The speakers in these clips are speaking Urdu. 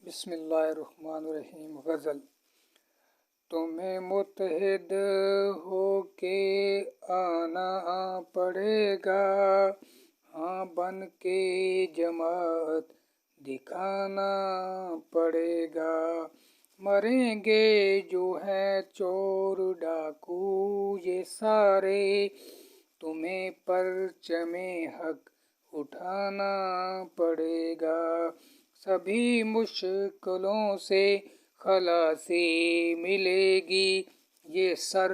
بسم اللہ الرحمن الرحیم۔ غزل۔ تمہیں متحد ہو کے آنا پڑے گا، ہاں بن کے جماعت دکھانا پڑے گا۔ مریں گے جو ہیں چور ڈاکو یہ سارے، تمہیں پرچم حق اٹھانا پڑے گا۔ سبھی مشکلوں سے خلاصی ملے گی، یہ سر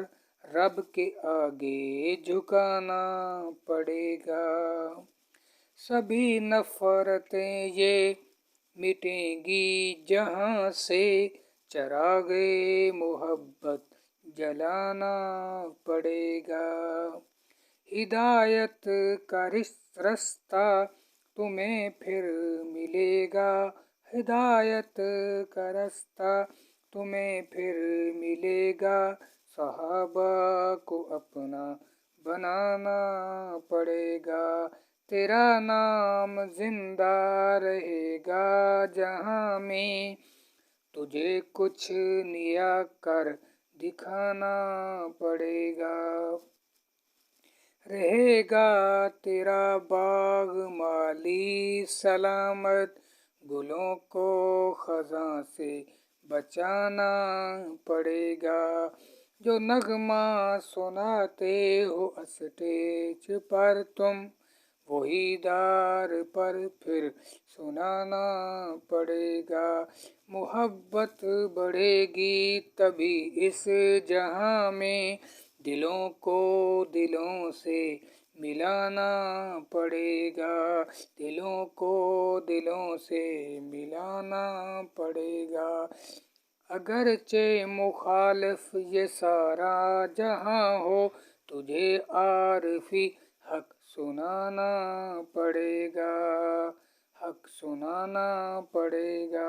رب کے آگے جھکانا پڑے گا۔ سبھی نفرتیں یہ مٹیں گی جہاں سے، چراغ محبت جلانا پڑے گا۔ ہدایت کا رستہ تمہیں پھر ملے گا، ہدایت کا رستہ تمہیں پھر ملے گا۔ صحابہ کو اپنا بنانا پڑے گا، تیرا نام زندہ رہے گا جہاں میں، تجھے کچھ نیا کر دکھانا پڑے گا۔ رہے گا تیرا باغ مالی سلامت، گلوں کو خزاں سے بچانا پڑے گا۔ جو نغمہ سناتے ہو اسٹیج پر تم، وہی دار پر پھر سنانا پڑے گا۔ محبت بڑھے گی تبھی اس جہاں میں، دلوں کو دلوں سے ملانا پڑے گا، دلوں کو دلوں سے ملانا پڑے گا۔ اگرچہ مخالف یہ سارا جہاں ہو، تجھے عارفی حق سنانا پڑے گا، حق سنانا پڑے گا۔